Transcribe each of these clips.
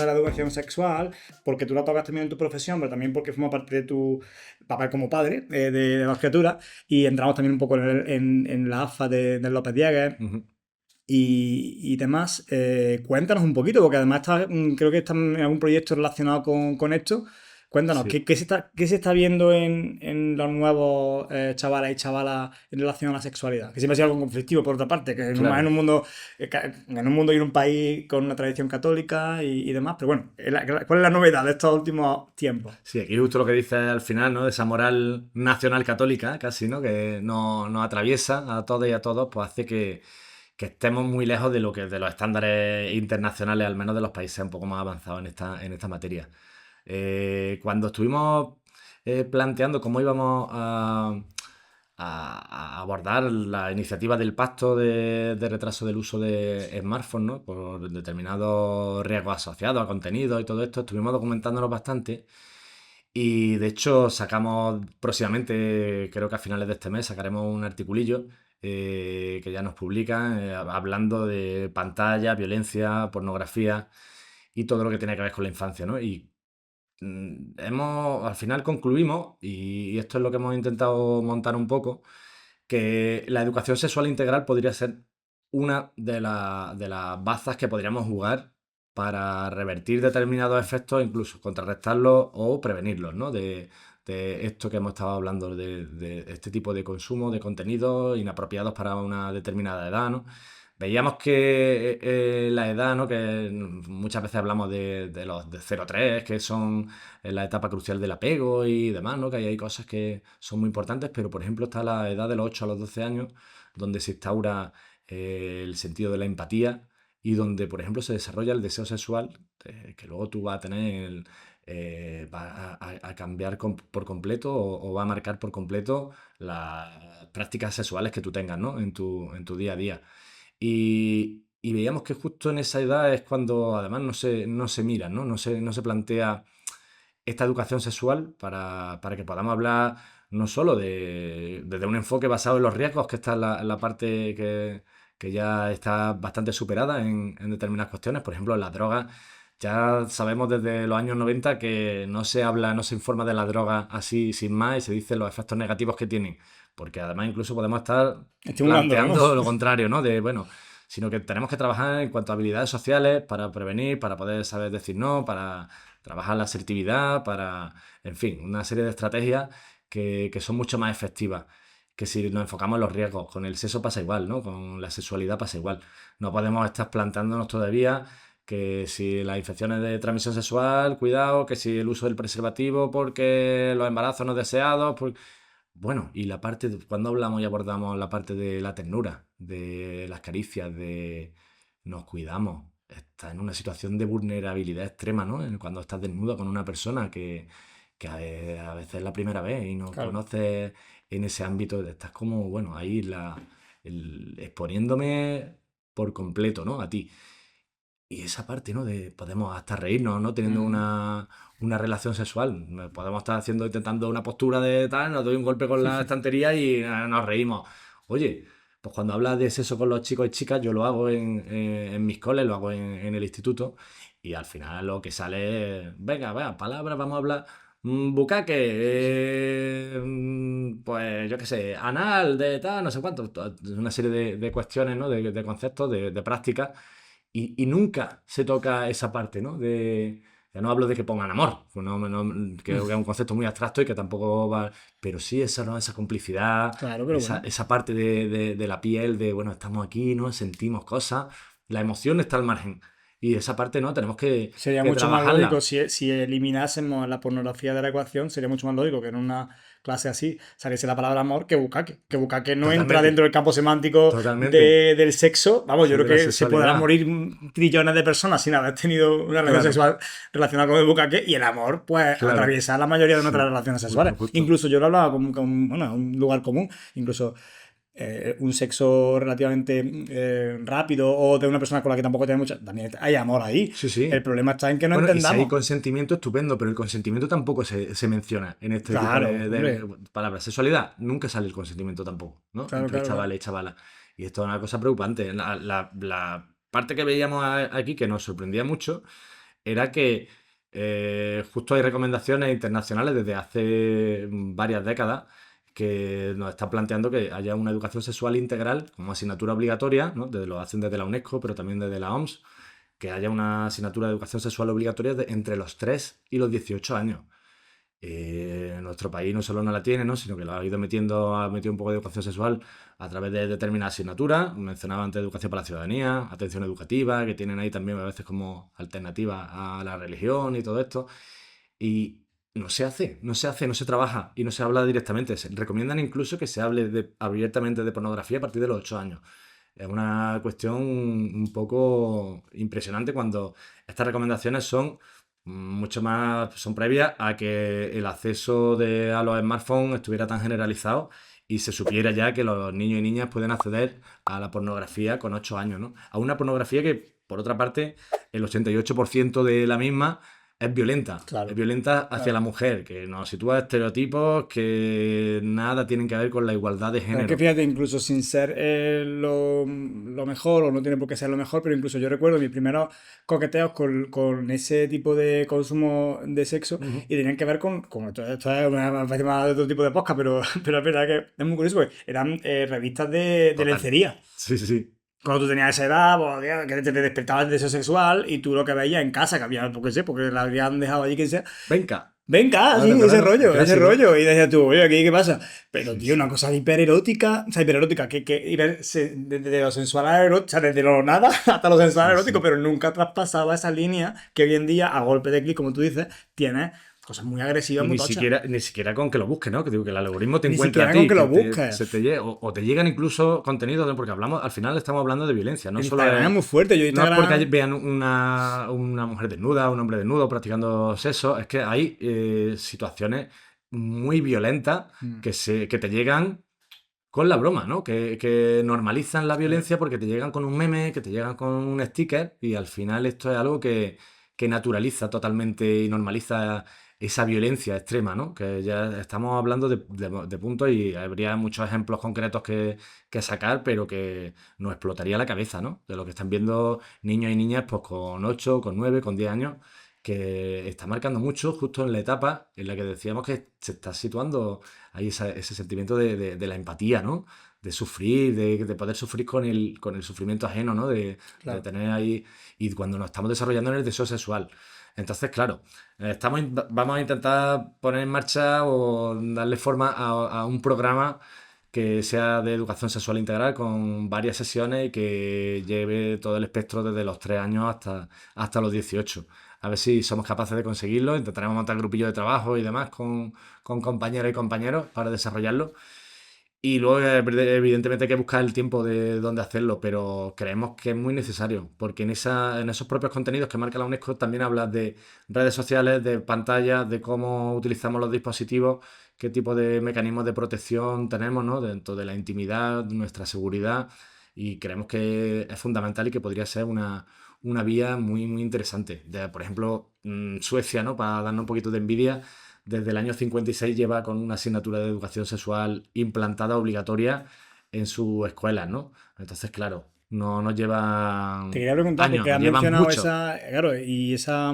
de la educación sexual, porque tú la tocas también en tu profesión, pero también porque forma parte de tu papel como padre de las criaturas, y entramos también un poco en la AFA de López Diegues Ujú. y demás. Cuéntanos un poquito, porque además creo que estás en algún proyecto relacionado con esto. Cuéntanos, Sí. ¿qué se está viendo en los nuevos chavales y chavalas en relación a la sexualidad? Que siempre ha sido algo conflictivo, por otra parte, que más en Claro. un mundo, en un mundo y en un país con una tradición católica y demás. Pero bueno, ¿cuál es la novedad de estos últimos tiempos? Sí, aquí justo lo que dice al final, ¿no? De esa moral nacional católica, casi, ¿no? Que nos atraviesa a todos y a todos, pues hace que estemos muy lejos de lo que de los estándares internacionales, al menos de los países un poco más avanzados en esta materia. Cuando estuvimos planteando cómo íbamos a abordar la iniciativa del pacto de retraso del uso de smartphones, ¿no? Por determinados riesgos asociados a contenido y todo esto, estuvimos documentándonos bastante y de hecho sacamos próximamente, creo que a finales de este mes, sacaremos un articulillo que ya nos publican hablando de pantalla, violencia, pornografía y todo lo que tiene que ver con la infancia, ¿no? Y al final concluimos, y esto es lo que hemos intentado montar un poco, que la educación sexual integral podría ser una de las bazas que podríamos jugar para revertir determinados efectos, incluso contrarrestarlos o prevenirlos, ¿no? De esto que hemos estado hablando, de este tipo de consumo de contenidos inapropiados para una determinada edad, ¿no? Veíamos que la edad, ¿no? Que muchas veces hablamos de los de 0 a 3, que son la etapa crucial del apego y demás, ¿no? Que ahí hay cosas que son muy importantes, pero por ejemplo está la edad de los 8 a los 12 años, donde se instaura el sentido de la empatía y donde, por ejemplo, se desarrolla el deseo sexual, que luego tú vas a tener, va a cambiar por completo o va a marcar por completo las prácticas sexuales que tú tengas, ¿no? En tu día a día. Y veíamos que justo en esa edad es cuando además no se mira, ¿no? No se plantea esta educación sexual para que podamos hablar no solo desde un enfoque basado en los riesgos, que esta es la parte que ya está bastante superada en determinadas cuestiones. Por ejemplo, las drogas, ya sabemos desde los años 90 que no se habla, no se informa de las drogas así sin más y se dice los efectos negativos que tienen. Porque además incluso podemos estar Estimulándolo, ¿no? planteando lo contrario, ¿no? Bueno, sino que tenemos que trabajar en cuanto a habilidades sociales para prevenir, para poder saber decir no, para trabajar la asertividad, en fin, una serie de estrategias que son mucho más efectivas que si nos enfocamos en los riesgos. Con el sexo pasa igual, ¿no? Con la sexualidad pasa igual. No podemos estar plantándonos todavía que si las infecciones de transmisión sexual, cuidado, que si el uso del preservativo porque los embarazos no deseados, bueno, y cuando hablamos y abordamos la parte de la ternura, de las caricias, de nos cuidamos, estás en una situación de vulnerabilidad extrema, ¿no? Cuando estás desnudo con una persona que a veces es la primera vez y no Claro. conoces en ese ámbito, estás como, bueno, ahí exponiéndome por completo, ¿no? A ti. Y esa parte, ¿no? Podemos hasta reírnos, ¿no? Teniendo Ujú. una relación sexual. Podemos estar intentando una postura de tal, nos doy un golpe con la estantería y nos reímos. Oye, pues cuando hablas de sexo con los chicos y chicas, yo lo hago en mis coles, lo hago en el instituto, y al final lo que sale es, venga, vea, palabras, vamos a hablar. Bucaque, pues yo qué sé, anal, de tal, no sé cuánto, una serie de cuestiones, ¿no? De conceptos, de prácticas y nunca se toca esa parte, ¿no? Ya no hablo de que pongan amor, pues que es un concepto muy abstracto y que tampoco va. Pero sí esa, ¿no? Esa complicidad, Claro, pero esa, bueno. esa parte de la piel, de bueno, estamos aquí, ¿no? Sentimos cosas. La emoción está al margen. Y esa parte, ¿no? Tenemos que, Sería que mucho más lógico trabajarla. si eliminásemos la pornografía de la ecuación, sería mucho más lógico que en una clase así saliese la palabra amor que bucaque. Que bucaque no entra Totalmente, dentro del campo semántico totalmente. del sexo. Vamos, yo creo De la que se podrán sexualidad. morir trillones de personas sin haber tenido una relación Claro, sexual relacionada con el bucaque y el amor, pues, claro. atraviesa la mayoría de nuestras Sí, relaciones sexuales. justo, justo. Incluso yo lo hablaba con bueno, un lugar común. Incluso un sexo relativamente rápido o de una persona con la que tampoco tiene mucha. También hay amor ahí. Sí, El sí. problema está en que no Bueno, y si hay entendamos. consentimiento, estupendo, pero el consentimiento tampoco se menciona en este tipo Claro, de hombre. palabras. Sexualidad, nunca sale el consentimiento tampoco, ¿no? Claro, Entre claro, claro. chavales y chavalas. Y esto es una cosa preocupante. La parte que veíamos aquí, que nos sorprendía mucho, era que justo hay recomendaciones internacionales desde hace varias décadas que nos están planteando que haya una educación sexual integral como asignatura obligatoria, ¿no? Lo hacen desde la UNESCO, pero también desde la OMS, que haya una asignatura de educación sexual obligatoria entre los 3 y los 18 años. Nuestro país no solo no la tiene, ¿no? Sino que lo ha ido metiendo, ha metido un poco de educación sexual a través de determinadas asignaturas. Mencionaba antes educación para la ciudadanía, atención educativa, que tienen ahí también a veces como alternativa a la religión y todo esto. Y no se trabaja y no se habla directamente. Se recomiendan incluso que se hable abiertamente de pornografía a partir de los 8 años. Es una cuestión un poco impresionante cuando estas recomendaciones son mucho más, son previas a que el acceso a los smartphones estuviera tan generalizado y se supiera ya que los niños y niñas pueden acceder a la pornografía con 8 años, ¿no? A una pornografía que, por otra parte, el 88% de la misma es Claro, violenta hacia la claro. mujer, que nos sitúa estereotipos que nada tienen que ver con la igualdad de Pero es que género. fíjate, incluso sin ser lo mejor, o no tiene por qué ser lo mejor, pero incluso yo recuerdo mis primeros coqueteos con ese tipo de consumo de sexo Ujú. y tenían que ver con esto es una especie más de otro tipo de podcast, pero, pero es verdad que es muy curioso porque eran revistas de Total. lencería. Sí, sí, sí. Cuando tú tenías esa edad, pues, tío, que te despertabas el deseo sexual y tú lo que veías en casa, que había, porque sé, porque la habían dejado allí, quien sea, Venga. venga, Ahora sí, te acuerdas, ¿no? El ese clásico. rollo. Y decías tú, oye, ¿aquí qué pasa? Pero, Sí, tío, sí. una cosa hipererótica, o sea, hipererótica, desde lo sensual a erótico, o sea, desde lo nada hasta lo sensual a Sí, erótico, sí. pero nunca traspasaba esa línea que hoy en día, a golpe de clic, como tú dices, tienes cosas muy agresivas, Y muy tochas. ni siquiera con que lo busques, ¿no? Que digo que el algoritmo te Ni encuentra a siquiera con ti, que lo que busques. se te o te llegan incluso contenidos, porque hablamos, al final estamos hablando de violencia, no solo Instagram es muy fuerte, yo no es porque Instagram... vean una mujer desnuda, un hombre desnudo practicando sexo, es que hay situaciones muy violentas Mm, que te llegan con la broma, ¿no? Que normalizan la sí. violencia porque te llegan con un meme, que te llegan con un sticker y al final esto es algo que naturaliza totalmente y normaliza esa violencia extrema, ¿no? Que ya estamos hablando de puntos y habría muchos ejemplos concretos que sacar, pero que nos explotaría la cabeza, ¿no? De lo que están viendo niños y niñas pues con 8, con 9, con 10 años, que está marcando mucho justo en la etapa en la que decíamos que se está situando hay ese sentimiento de la empatía, ¿no? De sufrir, de poder sufrir con el sufrimiento ajeno, ¿no? De Claro. tener ahí, y cuando nos estamos desarrollando en el deseo sexual. Entonces, claro, vamos a intentar poner en marcha o darle forma a un programa que sea de educación sexual integral con varias sesiones y que lleve todo el espectro desde los 3 años hasta los 18. A ver si somos capaces de conseguirlo. Intentaremos montar grupillos de trabajo y demás con compañeras y compañeros para desarrollarlo. Y luego, evidentemente, hay que buscar el tiempo de dónde hacerlo, pero creemos que es muy necesario, porque en esos propios contenidos que marca la UNESCO también habla de redes sociales, de pantallas, de cómo utilizamos los dispositivos, qué tipo de mecanismos de protección tenemos, ¿no? Dentro de la intimidad, nuestra seguridad, y creemos que es fundamental y que podría ser una vía muy, muy interesante. Por ejemplo, Suecia, ¿no? Para darnos un poquito de envidia desde el año 56 lleva con una asignatura de educación sexual implantada obligatoria en sus escuelas, ¿no? Entonces, claro, no nos Te llevan quería preguntar, años, porque nos has llevan mencionado mucho. esa, claro, y esa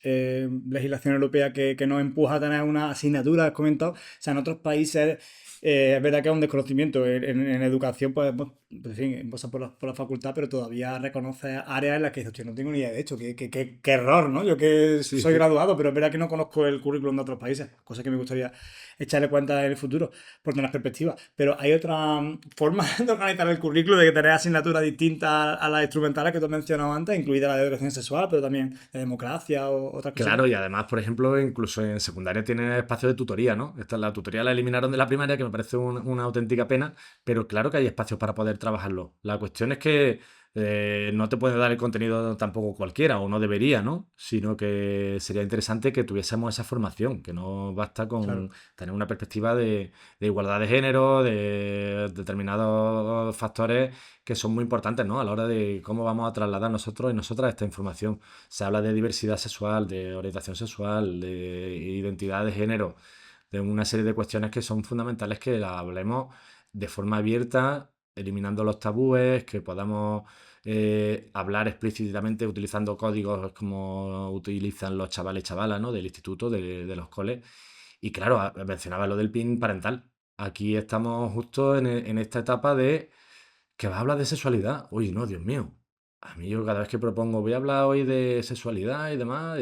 legislación europea que nos empuja a tener una asignatura, has comentado. O sea, en otros países es verdad que hay un desconocimiento en educación, pues, en fin, pasa por la facultad, pero todavía reconoce áreas en las que dices, hostia, no tengo ni idea de hecho, qué error, ¿no? Yo que Sí, soy sí. graduado, pero es verdad que no conozco el currículum de otros países, cosa que me gustaría echarle cuenta en el futuro, por tener perspectiva. Pero hay otra forma de organizar el currículo, de que tener asignaturas distintas a las instrumentales que tú has mencionado antes, incluida la de educación sexual, pero también de democracia o otras cositas. Claro, y además, por ejemplo, incluso en secundaria tiene espacio de tutoría, ¿no? La tutoría la eliminaron de la primaria, que me parece una auténtica pena, pero claro que hay espacios para poder trabajarlo. La cuestión es que no te puede dar el contenido tampoco cualquiera, o no debería, ¿no? Sino que sería interesante que tuviésemos esa formación, que no basta con Claro. tener una perspectiva de igualdad de género, de determinados factores que son muy importantes, ¿no? A la hora de cómo vamos a trasladar nosotros y nosotras esta información. Se habla de diversidad sexual, de orientación sexual, de identidad de género, de una serie de cuestiones que son fundamentales que la hablemos de forma abierta eliminando los tabúes, que podamos hablar explícitamente utilizando códigos como utilizan los chavales y chavalas, ¿no? Del instituto, de los coles. Y claro, mencionaba lo del PIN parental. Aquí estamos justo en esta etapa de que vas a hablar de sexualidad. Uy, no, Dios mío. A mí yo cada vez que propongo, voy a hablar hoy de sexualidad y demás,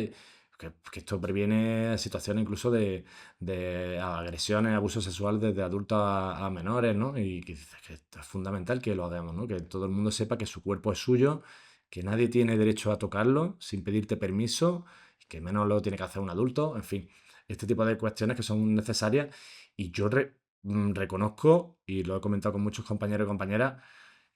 que esto previene situaciones incluso de agresiones, abuso sexual desde adultos a menores, ¿no? Y que dices que esto es fundamental que lo hagamos, ¿no? Que todo el mundo sepa que su cuerpo es suyo, que nadie tiene derecho a tocarlo sin pedirte permiso, y que menos lo tiene que hacer un adulto, en fin, este tipo de cuestiones que son necesarias. Y yo reconozco, y lo he comentado con muchos compañeros y compañeras,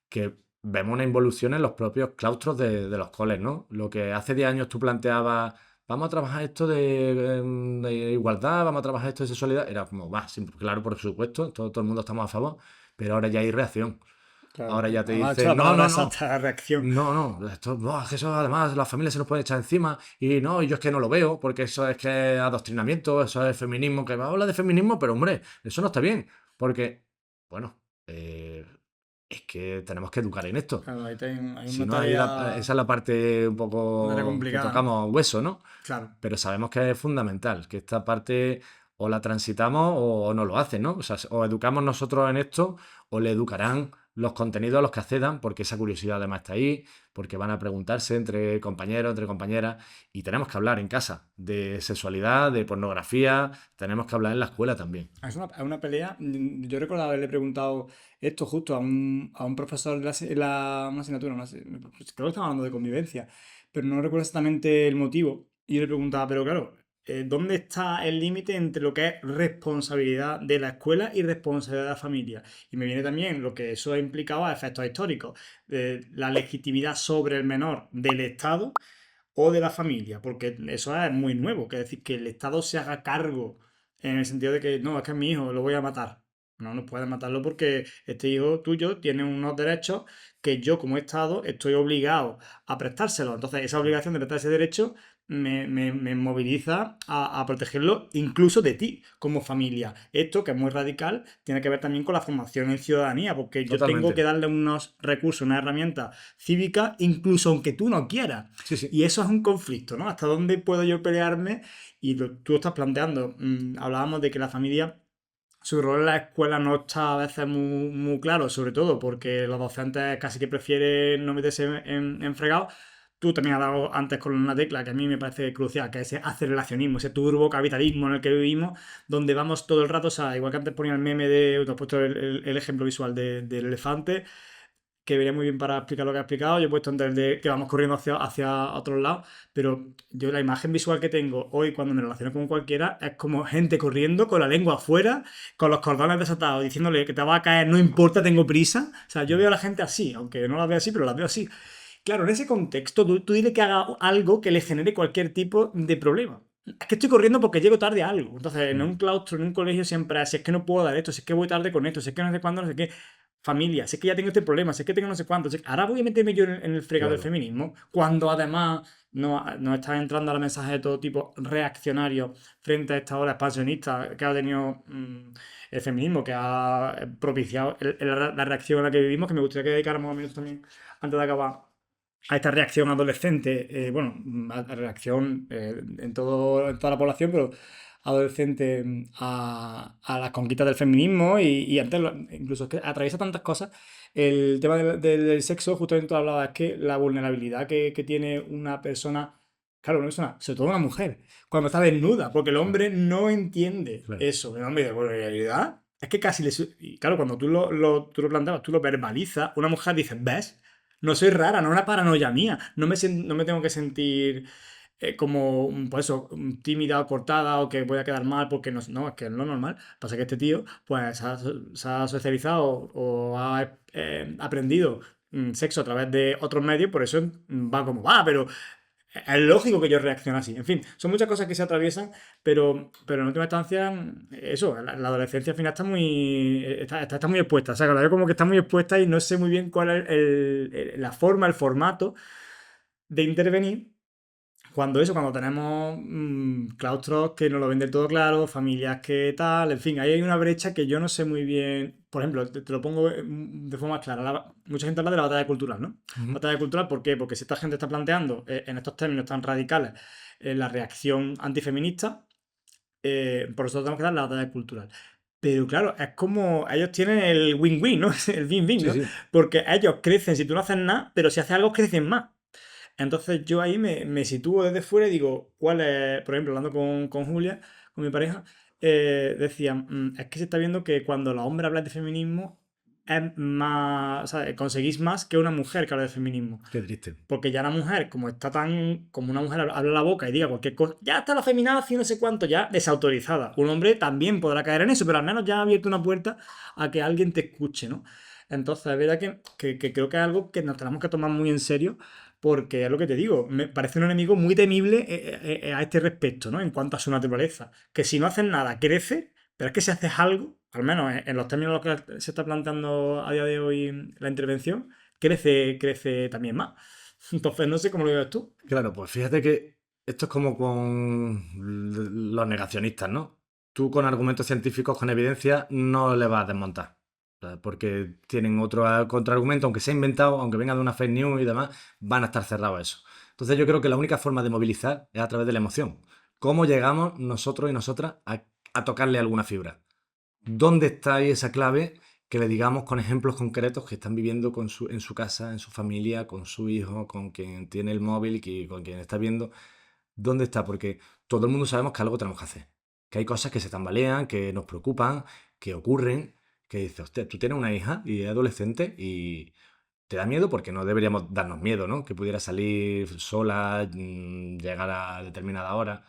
que vemos una involución en los propios claustros de los coles, ¿no? Lo que hace 10 años tú planteabas, vamos a trabajar esto de igualdad, vamos a trabajar esto de sexualidad, era como, va, claro, por supuesto, todo el mundo estamos a favor, pero ahora ya hay reacción. Claro. Ahora ya te Además, ha hecho dicen, la no, palabra no, no, exacta, reacción. no, no, esto, buah, que eso además la familia se nos puede echar encima y no, y yo es que no lo veo, porque eso es que es adoctrinamiento, eso es feminismo, que va a hablar de feminismo, pero hombre, eso no está bien, porque, bueno, es que tenemos que educar en esto. Claro, hay Si una no, esa tarea, es la parte un una tarea poco que complicada, ¿no? tocamos hueso, ¿no? Claro. Pero sabemos que es fundamental, que esta parte o la transitamos o no lo hacen, ¿no? O sea, o educamos nosotros en esto o le educarán los contenidos a los que accedan, porque esa curiosidad además está ahí, porque van a preguntarse entre compañeros, entre compañeras, y tenemos que hablar en casa de sexualidad, de pornografía, tenemos que hablar en la escuela también. Es una pelea. Yo recuerdo haberle preguntado esto justo a un profesor de una asignatura, pues creo que estaba hablando de convivencia, pero no recuerdo exactamente el motivo. Y yo le preguntaba, pero claro, ¿dónde está el límite entre lo que es responsabilidad de la escuela y responsabilidad de la familia? Y me viene también lo que eso ha implicado a efectos históricos, la legitimidad sobre el menor del Estado o de la familia, porque eso es muy nuevo, que es decir, que el Estado se haga cargo en el sentido de que no, es que es mi hijo, lo voy a matar. No, no puedes matarlo porque este hijo tuyo tiene unos derechos que yo como Estado estoy obligado a prestárselos. Entonces esa obligación de prestar ese derecho me moviliza a protegerlo incluso de ti como familia. Esto, que es muy radical, tiene que ver también con la formación en ciudadanía, porque yo tengo que Totalmente. darle unos recursos, una herramienta cívica, incluso aunque tú no quieras. Sí, sí, Y eso es un conflicto, ¿no? ¿Hasta dónde puedo yo pelearme? Y tú lo estás planteando. Hablábamos de que la familia, su rol en la escuela no está a veces muy claro, sobre todo porque los docentes casi que prefieren no meterse en fregados. Tú también has dado antes con una tecla que a mí me parece crucial, que es ese aceleracionismo, ese turbocapitalismo en el que vivimos, donde vamos todo el rato, o sea, igual que antes ponía el meme de, te has puesto el ejemplo visual del elefante, que viene muy bien para explicar lo que ha explicado. Yo he puesto en que vamos corriendo hacia otros lados, pero yo la imagen visual que tengo hoy cuando me relaciono con cualquiera es como gente corriendo con la lengua afuera, con los cordones desatados, diciéndole que te va a caer, no importa, tengo prisa. O sea, yo veo a la gente así, aunque no la veo así, pero la veo así. Claro, en ese contexto, tú dile que haga algo que le genere cualquier tipo de problema. Es que estoy corriendo porque llego tarde a algo. Entonces, en un claustro, en un colegio, siempre es, si es que no puedo dar esto, si es que voy tarde con esto, si es que no sé cuándo, no sé qué. Familia, si es que ya tengo este problema, si es que tengo no sé cuánto. Ahora voy a meterme yo en el fregado del claro. feminismo, cuando además no están entrando a los mensajes de todo tipo reaccionarios frente a esta ola expansionista que ha tenido el feminismo, que ha propiciado la reacción en la que vivimos, que me gustaría que dedicáramos un minuto también antes de acabar a esta reacción adolescente, bueno, a reacción en toda la población, pero adolescente a las conquistas del feminismo y antes, incluso es que atraviesa tantas cosas. El tema del sexo, justamente tú hablabas, es que la vulnerabilidad que tiene una persona, claro, una persona, sobre todo una mujer, cuando está desnuda, porque el hombre no entiende Claro. eso, el hombre de vulnerabilidad. Es que casi y claro, cuando tú lo planteabas, tú lo verbalizas, una mujer dice, ¿ves? No soy rara, no es una paranoia mía. No me tengo que sentir como, pues eso, tímida o cortada o que voy a quedar mal porque no, es que es lo normal. Pasa que este tío, pues, se ha socializado o ha aprendido sexo a través de otros medios, por eso va como va, pero es lógico que yo reaccione así. En fin, son muchas cosas que se atraviesan, pero en última instancia, eso, la adolescencia al final está muy expuesta. O sea, que la veo como que está muy expuesta y no sé muy bien cuál es la forma, el formato de intervenir cuando tenemos claustros que no lo ven del todo claro, familias que tal, en fin, ahí hay una brecha que yo no sé muy bien. Por ejemplo, te lo pongo de forma clara. Mucha gente habla de la batalla cultural, ¿no? Ujú. Batalla cultural, ¿por qué? Porque si esta gente está planteando en estos términos tan radicales la reacción antifeminista, por eso tenemos que dar la batalla cultural. Pero claro, es como ellos tienen el win-win, ¿no? El win-win, Sí, ¿no? sí. Porque ellos crecen si tú no haces nada, pero si haces algo crecen más. Entonces yo ahí me sitúo desde fuera y digo, ¿cuál es? Por ejemplo, hablando con Julia, con mi pareja, decía, es que se está viendo que cuando los hombres hablan de feminismo es más, o sea, conseguís más que una mujer que habla de feminismo. Qué triste. Porque ya la mujer, como está tan, como una mujer habla la boca y diga cualquier cosa, ya está la feminazi, no sé cuánto, ya desautorizada. Un hombre también podrá caer en eso, pero al menos ya ha abierto una puerta a que alguien te escuche, ¿no? Entonces, es verdad que creo que es algo que nos tenemos que tomar muy en serio, porque es lo que te digo, me parece un enemigo muy temible a este respecto, ¿no? En cuanto a su naturaleza. Que si no haces nada, crece, pero es que si haces algo, al menos en los términos en los que se está planteando a día de hoy la intervención, crece también más. Entonces, no sé cómo lo ves tú. Claro, pues fíjate que esto es como con los negacionistas, ¿no? Tú con argumentos científicos, con evidencia, no le vas a desmontar. O sea, porque tienen otro contraargumento, aunque sea inventado, aunque venga de una fake news y demás, van a estar cerrados a eso. Entonces yo creo que la única forma de movilizar es a través de la emoción. ¿Cómo llegamos nosotros y nosotras a tocarle alguna fibra? ¿Dónde está ahí esa clave que le digamos con ejemplos concretos que están viviendo en su casa, en su familia, con su hijo, con quien tiene el móvil y con quien está viendo? ¿Dónde está? Porque todo el mundo sabemos que algo tenemos que hacer. Que hay cosas que se tambalean, que nos preocupan, que ocurren, que dices, hostia, tú tienes una hija y es adolescente y te da miedo porque no deberíamos darnos miedo, ¿no? Que pudiera salir sola, llegar a determinada hora.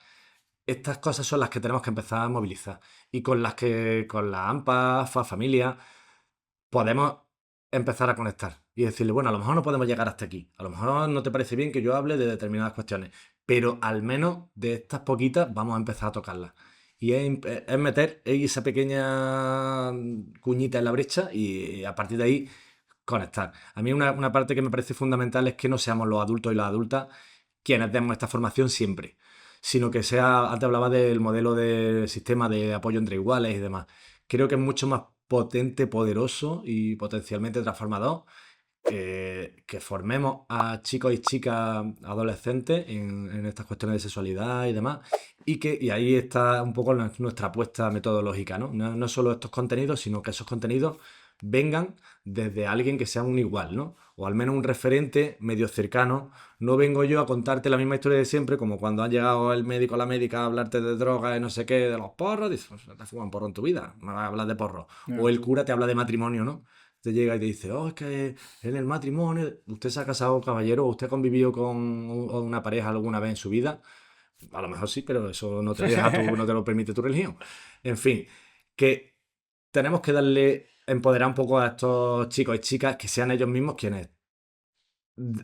Estas cosas son las que tenemos que empezar a movilizar y con las que con la AMPA, familia, podemos empezar a conectar y decirle, bueno, a lo mejor no podemos llegar hasta aquí, a lo mejor no te parece bien que yo hable de determinadas cuestiones, pero al menos de estas poquitas vamos a empezar a tocarlas. Y es meter esa pequeña cuñita en la brecha y a partir de ahí conectar. A mí una parte que me parece fundamental es que no seamos los adultos y las adultas quienes demos esta formación siempre, sino que sea, antes hablaba del modelo de sistema de apoyo entre iguales y demás. Creo que es mucho más potente, poderoso y potencialmente transformador que formemos a chicos y chicas adolescentes en estas cuestiones de sexualidad y demás. Y ahí está un poco nuestra apuesta metodológica, ¿no? No solo estos contenidos, sino que esos contenidos vengan desde alguien que sea un igual, ¿no? O al menos un referente medio cercano. No vengo yo a contarte la misma historia de siempre, como cuando ha llegado el médico o la médica a hablarte de drogas y no sé qué, de los porros, dices, "Pues, no te fuman porro en tu vida, me vas a hablar de porro". O Ya. el cura te habla de matrimonio, ¿no? Te llega y te dice, oh, es que en el matrimonio, usted se ha casado, caballero, o usted ha convivido con una pareja alguna vez en su vida. A lo mejor sí, pero eso no te deja no te lo permite tu religión. En fin, que tenemos que darle, empoderar un poco a estos chicos y chicas que sean ellos mismos quienes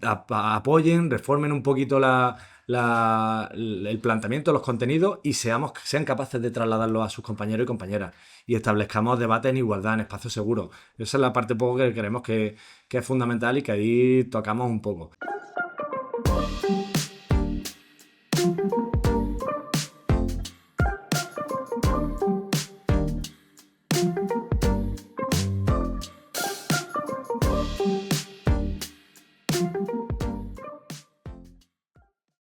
apoyen, reformen un poquito el planteamiento, los contenidos y sean capaces de trasladarlo a sus compañeros y compañeras y establezcamos debates en igualdad, en espacios seguros. Esa es la parte poco que creemos que es fundamental y que ahí tocamos un poco.